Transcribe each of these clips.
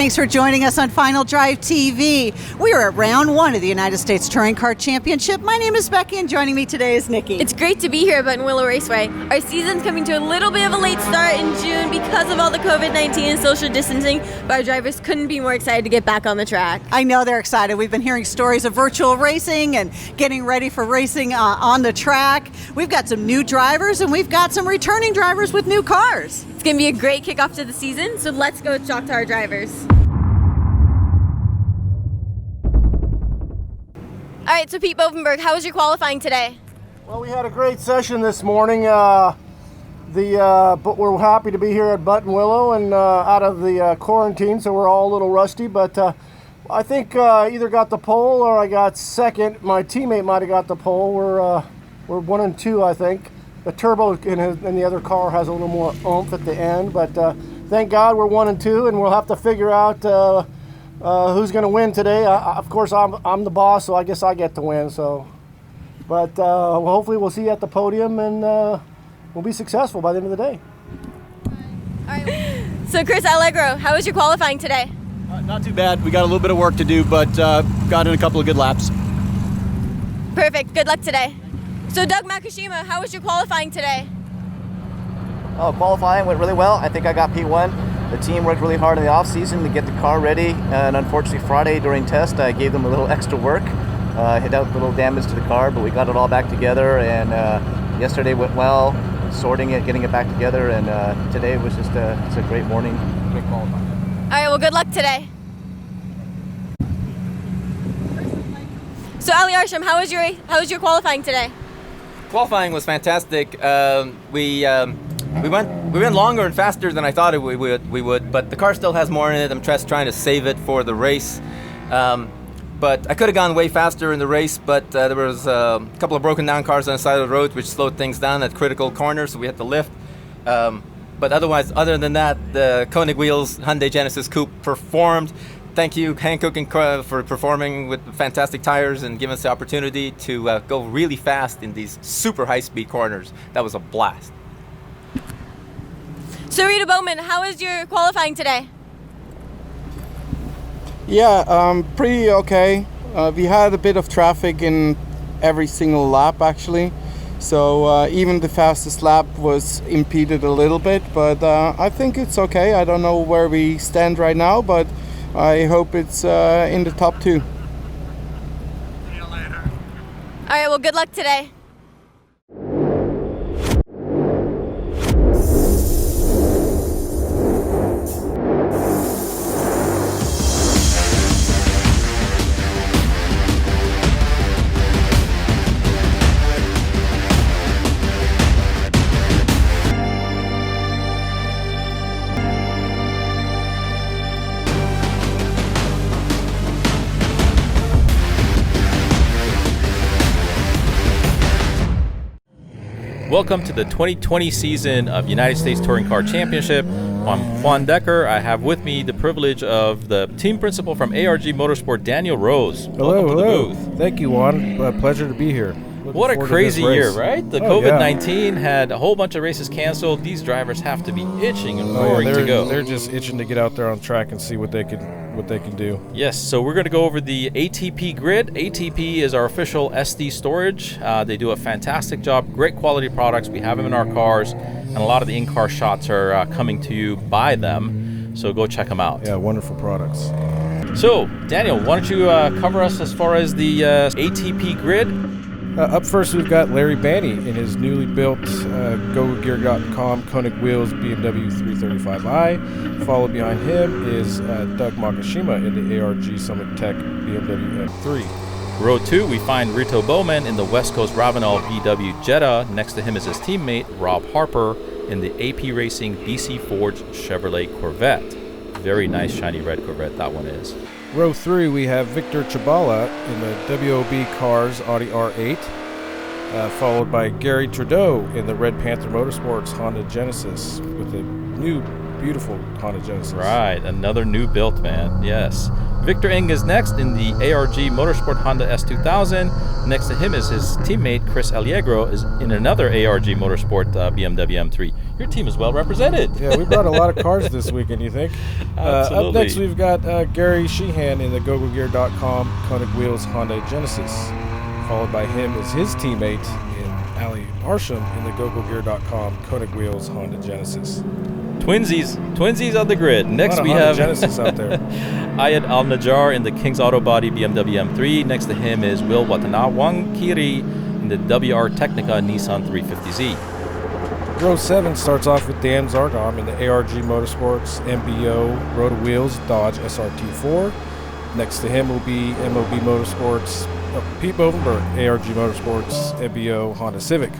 Thanks for joining us on Final Drive TV. We are at round one of the United States Touring Car Championship. My name is Becky, and joining me today is Nikki. It's great to be here at Buttonwillow Raceway. Our season's coming to a little bit of a late start in June because of all the COVID-19 and social distancing, but our drivers couldn't be more excited to get back on the track. I know they're excited. We've been hearing stories of virtual racing and getting ready for racing on the track. We've got some new drivers, and we've got some returning drivers with new cars. It's going to be a great kickoff to the season, so let's go talk to our drivers. All right, so Pete Bovenberg, how was your qualifying today? Well, we had a great session this morning. But we're happy to be here at Buttonwillow and out of the quarantine, so we're all a little rusty. But I think either got the pole or I got second. My teammate might have got the pole. We're 1 and 2, I think. The turbo in the other car has a little more oomph at the end, but thank God we're 1 and 2, and we'll have to figure out who's going to win today. Of course, I'm the boss, so I guess I get to win. So, but hopefully we'll see you at the podium, and we'll be successful by the end of the day. All right. So, Chris Allegro, how was your qualifying today? Not too bad. We got a little bit of work to do, but got in a couple of good laps. Perfect. Good luck today. So, Doug Makishima, how was your qualifying today? Qualifying went really well. I think I got P1. The team worked really hard in the off-season to get the car ready, and unfortunately Friday during test I gave them a little extra work. Hit out a little damage to the car, but we got it all back together, and yesterday went well, sorting it, getting it back together, and today was just it's a great morning, great qualifying. All right, well, good luck today. So, Ali Arsham, how was your qualifying today? Qualifying was fantastic. We went longer and faster than I thought we would, but the car still has more in it. I'm just trying to save it for the race. But I could have gone way faster in the race, but there was a couple of broken down cars on the side of the road which slowed things down at critical corners, so we had to lift. But other than that, the Koenig wheels Hyundai Genesis Coupe performed. Thank you, Hankook and for performing with fantastic tires and giving us the opportunity to go really fast in these super high-speed corners. That was a blast. So, Reto Baumann, how was your qualifying today? Yeah, pretty okay. We had a bit of traffic in every single lap, actually. So even the fastest lap was impeded a little bit, but I think it's okay. I don't know where we stand right now, but I hope it's in the top 2. See you later. All right, well, good luck today. Welcome to the 2020 season of United States Touring Car Championship. I'm Juan Decker. I have with me the privilege of the team principal from ARG Motorsport, Daniel Rose. Hello, Welcome to hello. the booth. Thank you, Juan. Pleasure to be here. What a crazy year, right? The COVID-19 yeah. had a whole bunch of races canceled. These drivers have to be itching and roaring to go. They're just itching to get out there on track and see what they can do. Yes, so we're going to go over the ATP grid. ATP is our official SD storage. They do a fantastic job, great quality products. We have them in our cars, and a lot of the in-car shots are coming to you by them. So go check them out. Yeah, wonderful products. So, Daniel, why don't you cover us as far as the ATP grid? Up first, we've got Larry Bani in his newly built GoGear.com Koenig wheels BMW 335i. Followed behind him is Doug Makishima in the ARG Summit Tech BMW M3. Row 2, we find Reto Baumann in the West Coast Ravenel VW Jetta. Next to him is his teammate, Rob Harper, in the AP Racing BC Forge Chevrolet Corvette. Very nice shiny red Corvette that one is. Row 3, we have Victor Czapla in the WOB Cars Audi R8, followed by Gary Trudeau in the Red Panther Motorsports Honda Genesis with a new beautiful Honda Genesis. Right, another new built, man. Yes. Victor Eng is next in the ARG Motorsport Honda S2000. Next to him is his teammate Chris Allegro is in another ARG Motorsport BMW M3. Your team is well represented. Yeah, we brought a lot of cars this weekend, you think? Absolutely. Up next, we've got Gary Sheehan in the GoGoGear.com Koenig Wheels Honda Genesis. Followed by him is his teammate in Ali Arsham in the GoGoGear.com Koenig Wheels Honda Genesis. Twinsies on the grid. Next we have Genesis out there. Ayad Al Najjar in the King's Auto Body BMW M3. Next to him is Will Watanawangkiri in the WR Technica Nissan 350Z. Row 7 starts off with Dan Zargham in the ARG Motorsports MBO Roto Wheels Dodge SRT4. Next to him will be MOB Motorsports Pete Bovenberg, ARG Motorsports MBO Honda Civic.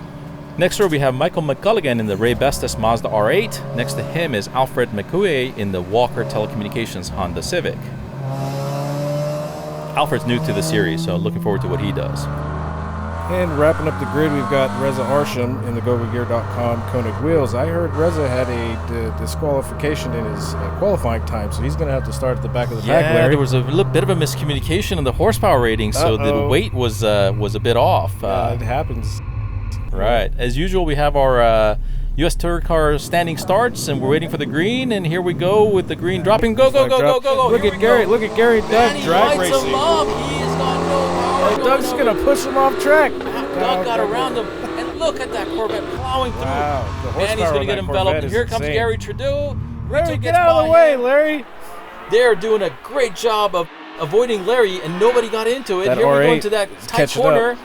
Next row we have Michael McColligan in the Ray Bestis Mazda R8. Next to him is Alfred Macugay in the Walker Telecommunications Honda Civic. Alfred's new to the series, so looking forward to what he does. And wrapping up the grid, we've got Reza Arsham in the GoGoGear.com Koenig Wheels. I heard Reza had a disqualification in his qualifying time, so he's going to have to start at the back of the pack, Larry. There was a little bit of a miscommunication in the horsepower rating, so the weight was a bit off. It happens. Right. As usual, we have our U.S. Tour car standing starts, and we're waiting for the green, and here we go with the green dropping. Go. Look at Gary Doug drag racing. He is gone. Go. Doug's going to push him off track. Doug got around him, and look at that Corvette plowing through. Wow. And he's going to get enveloped. And here comes insane. Gary Trudeau. Larry, get out of the way, Larry. They're doing a great job of avoiding Larry, and nobody got into it. That Here we R8 go into that tight corner.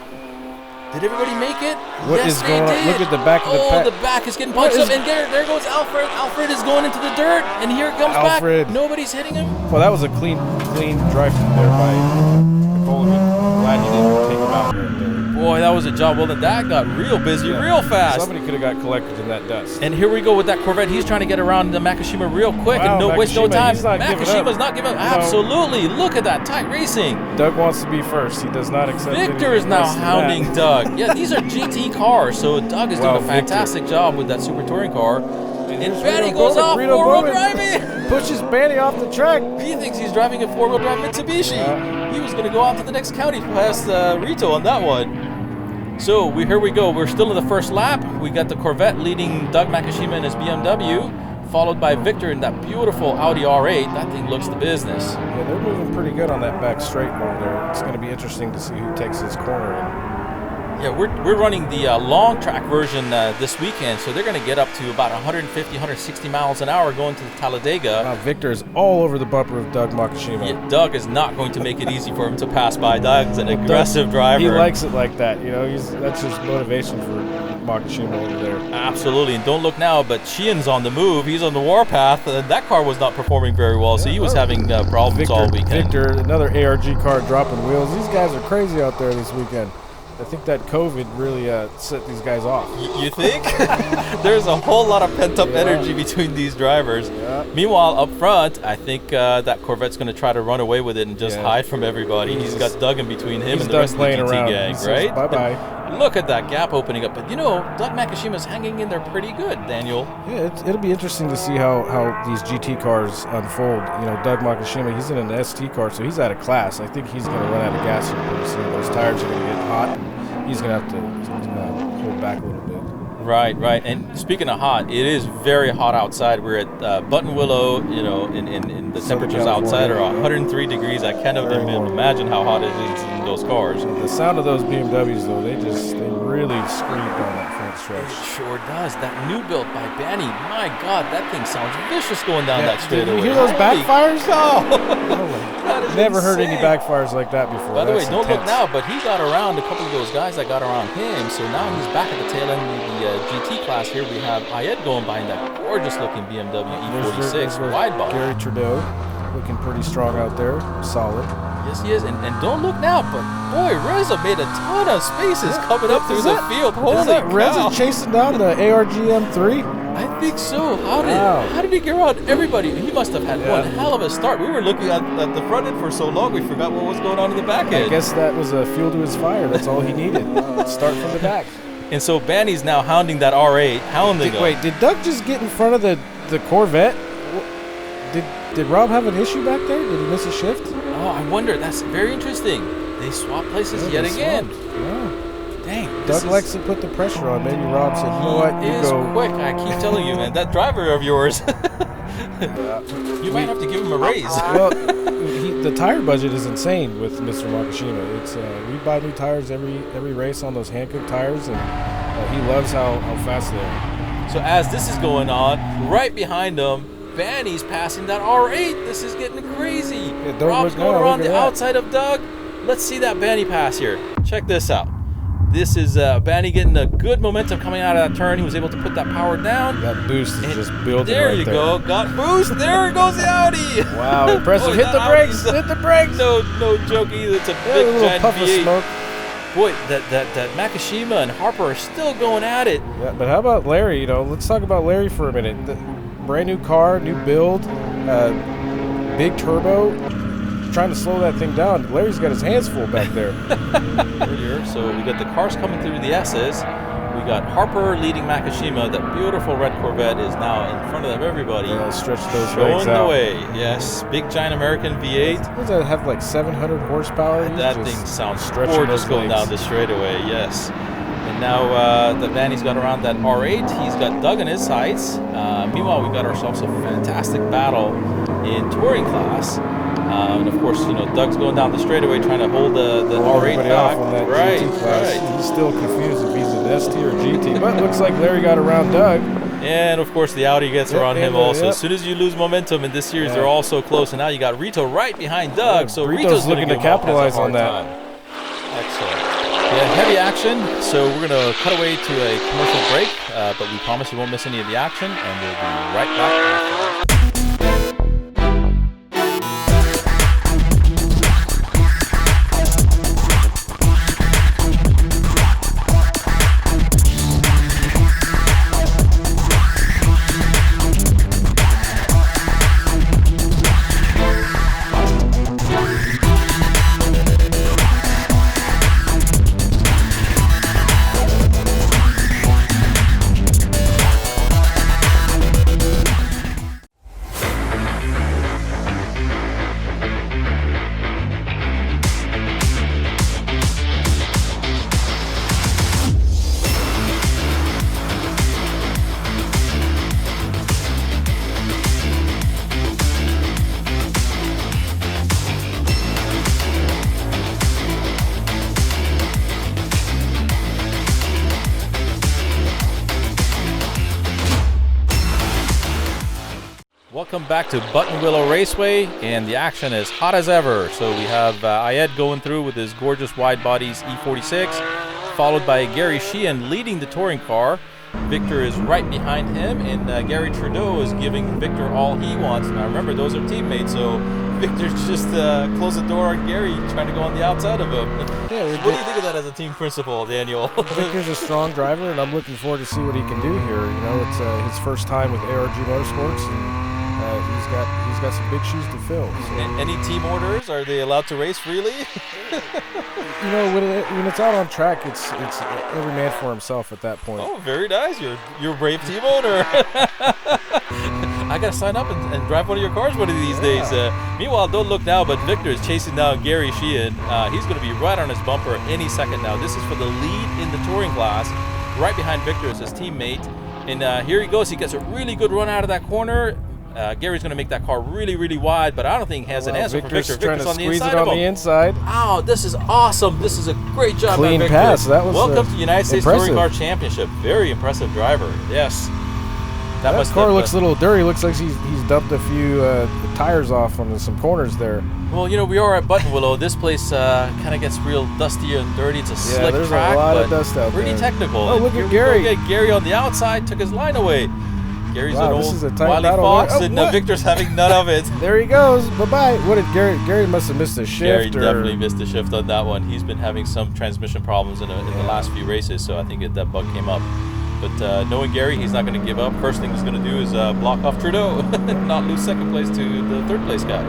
Did everybody make it? What yes, is they going on? did. Look at the back of the pack. The back is getting punched up, and there goes Alfred. Alfred is going into the dirt, and here it comes back. Nobody's hitting him. Well, that was a clean drive there by McColligan. Glad he didn't take him out right there. Boy, that was a job. Well, that got real busy real fast. Somebody could have got collected in that dust. And here we go with that Corvette. He's trying to get around the Makishima real quick and waste no time. Makishima's not giving up. Absolutely. Look at that tight racing. Doug wants to be first. He does not accept Victor is now hounding Doug. Yeah, these are GT cars, so Doug is doing a fantastic job with that Super Touring car. And Bani goes off four-wheel driving. Pushes Bani off the track. He thinks he's driving a four-wheel drive Mitsubishi. He was going to go out to the next county past Reto on that one. So here we go. We're still in the first lap. We got the Corvette leading Doug Makishima in his BMW, followed by Victor in that beautiful Audi R8. That thing looks the business. Yeah, they're moving pretty good on that back straight over there. It's going to be interesting to see who takes his corner in. Yeah, we're running the long track version this weekend, so they're going to get up to about 150, 160 miles an hour going to the Talladega. Victor is all over the bumper of Doug Makishima. Yeah, Doug is not going to make it easy for him to pass by. Doug's an aggressive driver. He likes it like that, you know. That's his motivation for Makishima over there. Absolutely, and don't look now, but Sheehan's on the move. He's on the warpath. That car was not performing very well, so he was having problems all weekend. Victor, another ARG car dropping wheels. These guys are crazy out there this weekend. I think that COVID really set these guys off. You think? There's a whole lot of pent-up energy between these drivers. Yeah. Meanwhile, up front, I think that Corvette's going to try to run away with it and just hide from everybody. He's got Doug in between him and the rest of the GT gang, right? Bye-bye. Look at that gap opening up. But, Doug Makishima's hanging in there pretty good, Daniel. Yeah, it'll be interesting to see how these GT cars unfold. Doug Makishima, he's in an ST car, so he's out of class. I think he's going to run out of gas here pretty soon. Those tires are going to get hot. He's going to have to hold back a little bit. Right. And speaking of hot, it is very hot outside. We're at Buttonwillow, in the temperatures outside are 103 degrees. I can't even imagine how hot it is in those cars. The sound of those BMWs, though, they really screamed on that front stretch. It sure does. That new built by Bani, my God, that thing sounds vicious going down that straightaway. Did you hear those backfires? Oh, never heard any backfires like that before. By the way, don't look now, but he got around a couple of those guys that got around him, so now he's back at the tail end of the GT class. Here we have Ayed going by in that gorgeous-looking BMW E46 wide body. Gary Trudeau looking pretty strong out there, solid. Yes, he is, and don't look now, but boy, Reza made a ton of spaces coming up through the field. Holy cow! Reza chasing down the ARG M3? I think so. How did he get around everybody? He must have had one hell of a start. We were looking at the front end for so long, we forgot what was going on in the back end. I guess that was a fuel to his fire. That's all he needed. Start from the back. And so Bani's now hounding that R8, hounding him. Wait, did Doug just get in front of the the Corvette. Did Rob have an issue back there? Did he miss a shift? Oh, I wonder. That's very interesting. They swapped places yet again. Yeah. Dang. Doug likes to put the pressure on. Maybe Rob said, you know what, you is go. quick. I keep telling you, man. That driver of yours. You might have to give him a raise. Well, the tire budget is insane with Mr. Makishima. It's we buy new tires every race on those Hankook tires, and he loves how fast they are. So as this is going on, right behind him, Bani's passing that R8. This is getting crazy. Yeah, Rob's going around the outside of Doug. Let's see that Bani pass here. Check this out. This is Bani getting a good momentum coming out of that turn. He was able to put that power down. That boost is just building there right you there. go. Got boost. There goes the Audi. Wow, impressive. Boy, Hit the brakes. Hit the brakes. No joke either. It's a Yeah, big a little giant puff of V8. smoke. Boy, that Makishima and Harper are still going at it. Yeah, but how about Larry? You know, let's talk about Larry for a minute. Brand new car, new build, big turbo. Trying to slow that thing down. Larry's got his hands full back there. Earlier, so we got the cars coming through the S's. We got Harper leading Makishima. That beautiful red Corvette is now in front of everybody. Yeah, stretch those showing legs the out. way. Yes, big giant American V8. Does that have like 700 horsepower? He's That just thing sounds stretching gorgeous those going legs. down the straightaway. Yes. And now the Bani's got around that R8. He's got Doug in his sights. Meanwhile, we got ourselves a fantastic battle in touring class. And of course, Doug's going down the straightaway trying to hold the R8 everybody back. off on that Right, GT class. right. He's still confused if he's an ST or GT, but looks like Larry got around Doug. And of course, the Audi gets around him also. Yep. As soon as you lose momentum in this series, they're all so close. And now you got Reto right behind Doug. So Rito's Rito's looking to capitalize on that. Excellent. Yeah, heavy action. So we're going to cut away to a commercial break, but we promise you won't miss any of the action, and we'll be right back. Welcome back to Buttonwillow Raceway, and the action is hot as ever. So we have Ayed going through with his gorgeous wide bodies E46, followed by Gary Sheehan leading the touring car. Victor is right behind him, and Gary Trudeau is giving Victor all he wants. Now remember, those are teammates, so Victor's just closed the door on Gary, trying to go on the outside of him. Yeah, what do you think of that as a team principal, Daniel? Victor's a strong driver, and I'm looking forward to see what he can do here. It's his first time with ARG Motorsports, and he's got some big shoes to fill. So. Any team orders? Are they allowed to race freely? When it's out on track, it's every man for himself at that point. Oh, very nice. You're a brave team owner. I gotta sign up and drive one of your cars one of these days. Meanwhile, don't look now, but Victor is chasing down Gary Sheehan. He's gonna be right on his bumper any second now. This is for the lead in the touring class. Right behind Victor is his teammate. And here he goes. He gets a really good run out of that corner. Gary's going to make that car really, really wide, but I don't think he has an answer for Victor. Trying Victor's to on the squeeze inside it of on him. the inside. Oh, this is awesome. This is a great job Clean by Victor. pass. That was Welcome to United States impressive. Touring Car Championship. Very impressive driver. Yes. That car looks a little dirty. Looks like he's dumped a few tires off on some corners there. Well, we are at Buttonwillow. This place kind of gets real dusty and dirty. It's a slick there's track, a lot but of dust out pretty there. technical. Oh, look Here at we Gary. go again. Gary on the outside took his line away. Gary's Wow, an this old is a tight wily battle fox, there. Oh, and what? Victor's having none of it. There he goes. Bye-bye. What did Gary must have missed a Gary shift. definitely missed a shift on that one. He's been having some transmission problems in the last few races, so I think that bug came up. But knowing Gary, he's not going to give up. First thing he's going to do is block off Trudeau, not lose second place to the third place guy.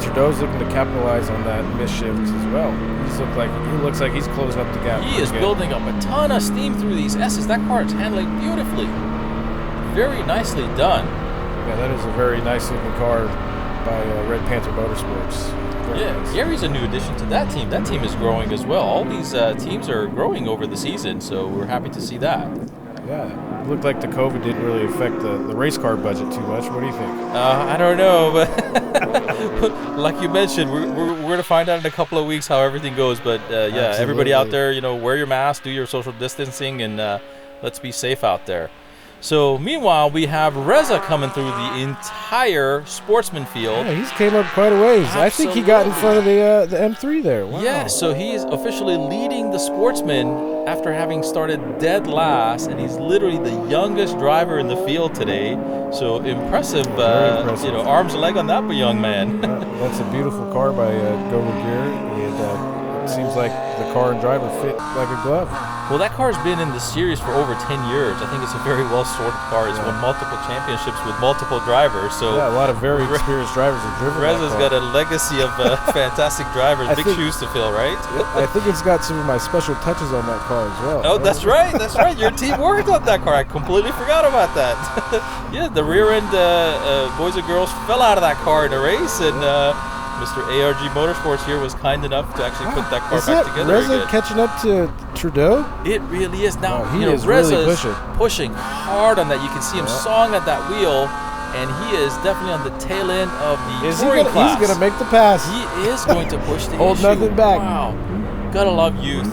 Trudeau's looking to capitalize on that miss shift as well. He looks like he's closing up the gap. He is building up a ton of steam through these S's. That car is handling beautifully. Very nicely done. Yeah, that is a very nice looking car by Red Panther Motorsports. Very nice. Gary's a new addition to that team. That team is growing as well. All these teams are growing over the season, so we're happy to see that. Yeah, it looked like the COVID didn't really affect the race car budget too much. What do you think? I don't know, but like you mentioned, we're going to find out in a couple of weeks how everything goes. But yeah, everybody out there, wear your mask, do your social distancing, and let's be safe out there. So meanwhile, we have Reza coming through the entire Sportsman field. Yeah, he's came up quite a ways. Absolutely. I think he got in front of the M3 there. Wow. Yeah, so he is officially leading the Sportsman after having started dead last, and he's literally the youngest driver in the field today. So impressive, arms and leg on that young man. That's a beautiful car by Go Gear, and it seems like the car and driver fit like a glove. Well, that car's been in the series for over 10 years. I think it's a very well-sorted car. It's won multiple championships with multiple drivers. So yeah, a lot of very experienced drivers have driven Reza's that car. got a legacy of fantastic drivers. Big shoes to fill, right? I think it's got some of my special touches on that car as well. Oh, that's right. That's right. Your team worked on that car. I completely forgot about that. Yeah, the rear end boys and girls fell out of that car in a race, and Mr. ARG Motorsports here was kind enough to actually put that car back together Reza again. catching up to Trudeau? It really is. Now, he is really pushing hard on that. You can see him sawing at that wheel, and he is definitely on the tail end of the touring class. He's going to make the pass. He is going to push the Hold issue. nothing back. Wow. Gotta love youth.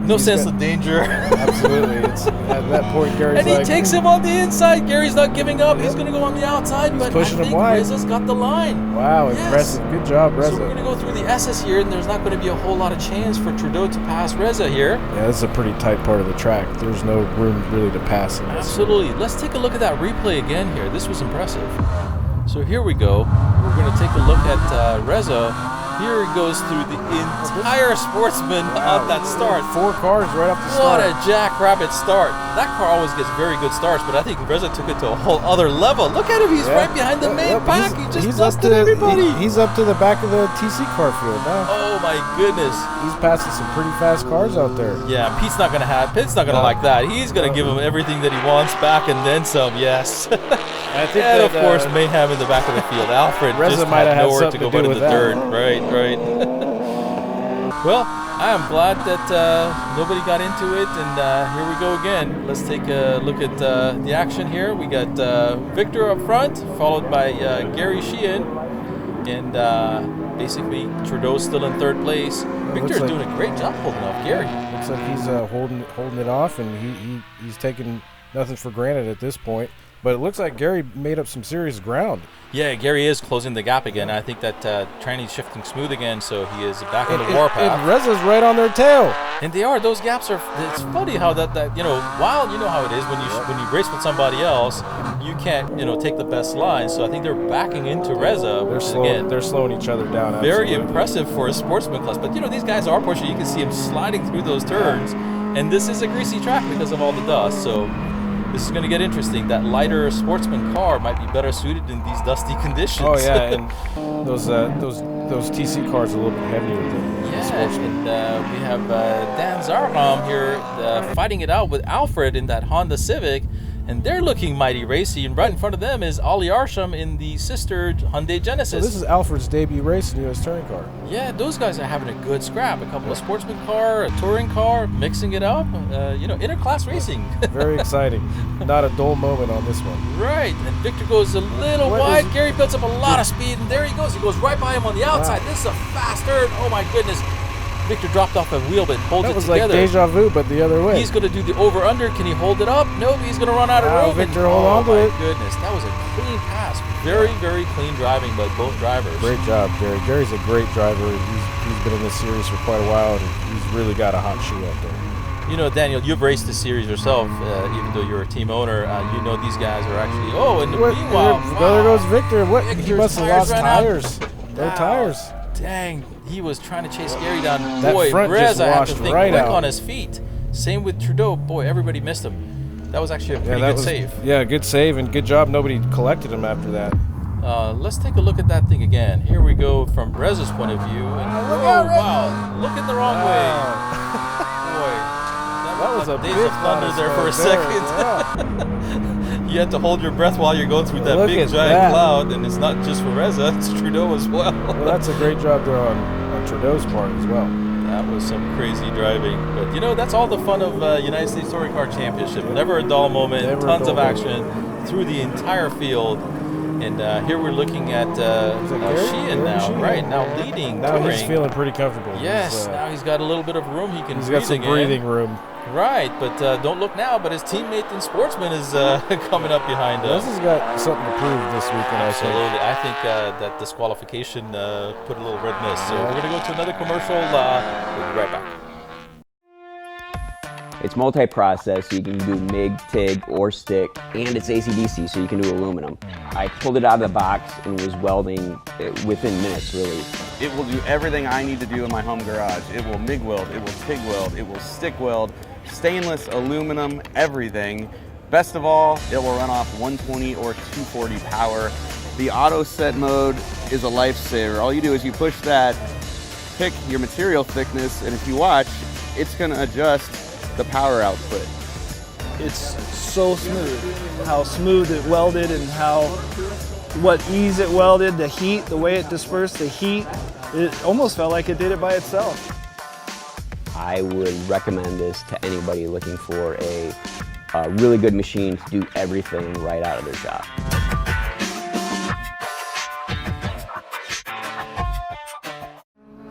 No sense of danger. Absolutely. It's at that point, Gary's and he takes him on the inside. Gary's not giving up. He's going to go on the outside, but I think Reza's got the line. Wow, impressive. Good job, Reza. So we're going to go through the S's here, and there's not going to be a whole lot of chance for Trudeau to pass Reza here. Yeah, this is a pretty tight part of the track. There's no room really to pass in this. Absolutely. Let's take a look at that replay again here. This was impressive. So here we go. We're going to take a look at Reza. Here he goes through the entire Sportsman on that start. 4 cars right off the start. What a jackrabbit start. That car always gets very good starts, but I think Reza took it to a whole other level. Look at him. He's right behind the main pack. He just busted everybody. He's up to the back of the TC car field now. Oh, my goodness. He's passing some pretty fast cars out there. Yeah, Pete's not going to like that. He's going to give him everything that he wants back and then some, yes. I think and, of course, mayhem in the back of the field. Alfred Reza just might had have nowhere to go but in the dirt. Right. Well, I am glad that nobody got into it, and here we go again. Let's take a look at the action here. We got Victor up front, followed by Gary Sheehan, and basically Trudeau's still in third place. Victor's doing a great job holding off Gary. Looks like he's holding it off, and he's taking nothing for granted at this point. But it looks like Gary made up some serious ground. Yeah, Gary is closing the gap again. I think that training's shifting smooth again, so he is back on the warpath. And Reza's right on their tail. And they are. Those gaps are. It's funny how that while you know how it is when you race with somebody else, you can't take the best line. So I think they're backing into Reza. They're slowing each other down. Very impressive for a Sportsman class. But these guys are pushing. You can see him sliding through those turns, and this is a greasy track because of all the dust. So this is going to get interesting. That lighter Sportsman car might be better suited in these dusty conditions. Oh yeah, and those TC cars are a little bit heavier than the Sportsman. And we have Dan Zargham here fighting it out with Alfred in that Honda Civic, and they're looking mighty racy. And right in front of them is Ali Arsham in the sister Hyundai Genesis. So this is Alfred's debut race in U.S. touring car. Yeah, those guys are having a good scrap. A couple of Sportsman car, a touring car, mixing it up. Interclass racing. Very exciting. Not a dull moment on this one. Right, and Victor goes a little wide. Gary builds up a lot of speed, and there he goes. He goes right by him on the outside. Wow. This is a fast turn. Oh my goodness. Victor dropped off a wheel but holds it together. That was like deja vu, but the other way. He's going to do the over-under. Can he hold it up? Nope, he's going to run out of room. Victor, hold on to it. Oh, my goodness. That was a clean pass. Very, very clean driving by both drivers. Great job, Gary. Gary's a great driver. He's been in this series for quite a while, and he's really got a hot shoe out there. Daniel, you've raced the series yourself, even though you're a team owner. These guys are actually... Oh, and meanwhile... There goes Victor. He must have lost tires. No tires. Dang, he was trying to chase Gary down. That Boy, front Reza had to just think right quick out. on his feet. Same with Trudeau. Boy, everybody missed him. That was actually a pretty good save. Yeah, good save, and good job. Nobody collected him after that. Let's take a look at that thing again. Here we go from Reza's point of view. And wow, looking the wrong way. Boy, that That was a Days big of Thunder cloud there of for a smoke second. Yeah. You had to hold your breath while you're going through that Look big at giant that. cloud, and it's not just for Reza, it's Trudeau as well. Well, that's a great job there on Trudeau's part as well. That was some crazy driving. But that's all the fun of United States Touring Car Championship. Never a dull moment, Never a tons dull of action through the entire field. And here we're looking at Sheehan now, Sheehan. right, now leading, Now touring. he's feeling pretty comfortable. Yes, now he's got a little bit of room he can He's breathe got some again. breathing room. Right, but don't look now, but his teammate in Sportsman is coming up behind This him. has got something to prove this weekend, I think. Absolutely. I think that disqualification put a little red mist. So we're going to go to another commercial. We'll be right back. It's multi-process, so you can do MIG, TIG, or stick, and it's AC/DC, so you can do aluminum. I pulled it out of the box and was welding within minutes, really. It will do everything I need to do in my home garage. It will MIG weld, it will TIG weld, it will stick weld, stainless, aluminum, everything. Best of all, it will run off 120 or 240 power. The auto set mode is a lifesaver. All you do is you push that, pick your material thickness, and if you watch, it's going to adjust the power output. It's so smooth, how smooth it welded and what ease it welded, the heat, the way it dispersed the heat. It almost felt like it did it by itself. I would recommend this to anybody looking for a really good machine to do everything right out of their shop.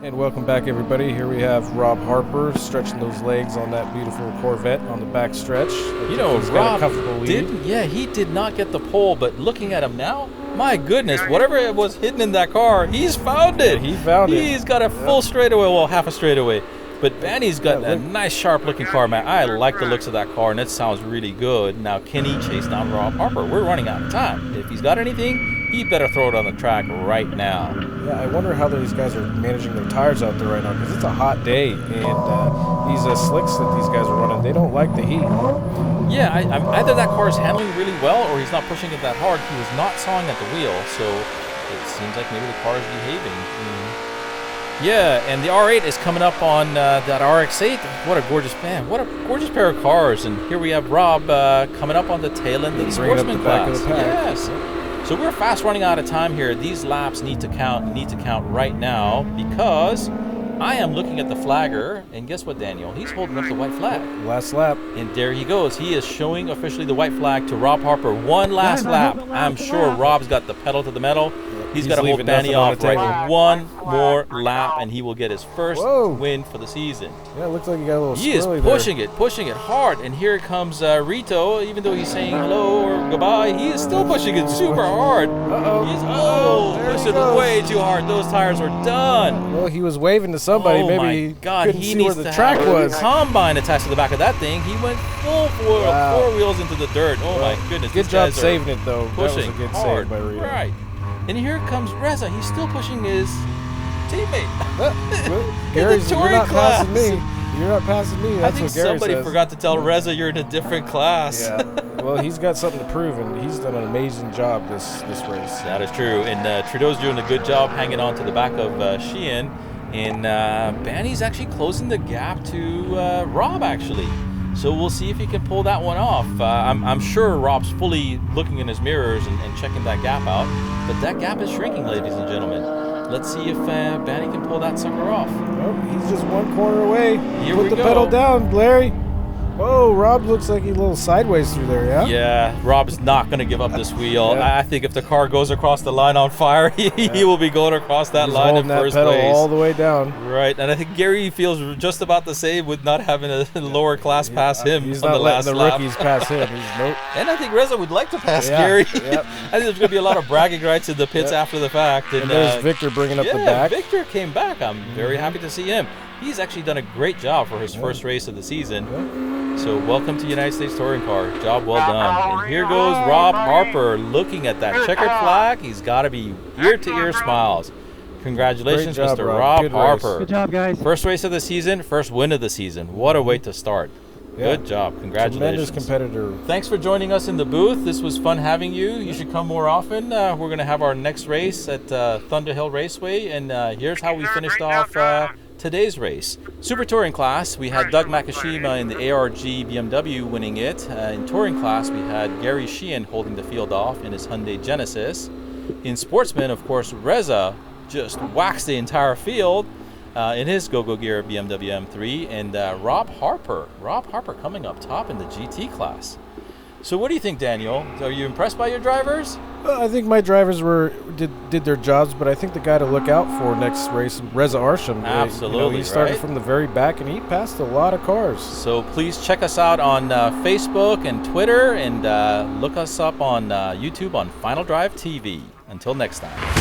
And welcome back, everybody. Here we have Rob Harper stretching those legs on that beautiful Corvette on the back stretch. He's got a Rob comfortable lead. he did not get the pole, but looking at him now, my goodness, whatever it was hidden in that car, he's found it. He found it. He's got a full straightaway, well, half a straightaway. But Bani's got a nice, sharp-looking car, man. I like the looks of that car, and it sounds really good. Now, can he chase down Rob Harper? We're running out of time. If he's got anything, he better throw it on the track right now. Yeah, I wonder how these guys are managing their tires out there right now, because it's a hot day, and these slicks that these guys are running, they don't like the heat. Yeah, either that car is handling really well, or he's not pushing it that hard. He was not sawing at the wheel, so it seems like maybe the car is behaving. Yeah, and the R8 is coming up on that RX-8. What a gorgeous pair of cars. And here we have Rob coming up on the tail end of the Sportsman class. Yes. So we're fast running out of time here. These laps need to count right now, because I am looking at the flagger, and guess what, Daniel? He's holding up the white flag. Last lap. And there he goes. He is showing officially the white flag to Rob Harper. One last lap. I'm sure Rob's got the pedal to the metal. He's got to hold Bani off right one more lap, and he will get his first win for the season. Yeah, it looks like he got a little He is pushing it hard, and here comes Reto. Even though he's saying hello or goodbye, he is still pushing it super hard. Pushed it way too hard. Those tires are done. Well, he was waving to somebody. Maybe he couldn't see where the track was. Combine attached to the back of that thing. He went full four wheels into the dirt. Oh my goodness! Good job saving it, though. Pushing that was a good hard. save by Reto. Right. And here comes Reza. He's still pushing his teammate. Gary's, you're not passing me. You're not passing me. That's I think what Gary somebody says. forgot to tell Reza you're in a different class. Yeah. Well, he's got something to prove, and he's done an amazing job this race. That is true. And Trudeau's doing a good job hanging on to the back of Sheehan. And Bani's actually closing the gap to Rob, actually. So we'll see if he can pull that one off. I'm sure Rob's fully looking in his mirrors and checking that gap out. But that gap is shrinking, ladies and gentlemen. Let's see if Bani can pull that sucker off. Oh, he's just one corner away. Put the pedal down, Larry. Whoa, Rob looks like he's a little sideways through there, yeah? Yeah, Rob's not going to give up this wheel. Yeah. I think if the car goes across the line on fire, he will be going across that line in first pedal place. All the way down. Right, and I think Gary feels just about the same with not having a lower class pass him He's on not the last letting the lap. rookies pass him. Nope. And I think Reza would like to pass Gary. Yep. I think there's going to be a lot of bragging rights in the pits after the fact. And there's Victor bringing up the back. Victor came back. I'm very happy to see him. He's actually done a great job for his first race of the season. So welcome to United States Touring Car. Job well done. And here goes Rob Harper looking at that checkered flag. He's got to be ear-to-ear smiles. Congratulations, Great job, Mr. Rob. Rob Harper. Good job, guys. First race of the season, first win of the season. What a way to start. Yeah. Good job. Congratulations. Tremendous competitor. Thanks for joining us in the booth. This was fun having you. You should come more often. We're going to have our next race at Thunderhill Raceway. And here's how we finished off today's race. Super Touring class, we had Doug Makishima in the ARG BMW winning it. In Touring class, we had Gary Sheehan holding the field off in his Hyundai Genesis. In Sportsman, of course, Reza just waxed the entire field in his Go-Go Gear BMW M3. And Rob Harper coming up top in the GT class. So what do you think, Daniel? Are you impressed by your drivers? I think my drivers did their jobs, but I think the guy to look out for next race, Reza Arsham. Absolutely, he started right? from the very back, and he passed a lot of cars. So please check us out on Facebook and Twitter, and look us up on YouTube on Final Drive TV. Until next time.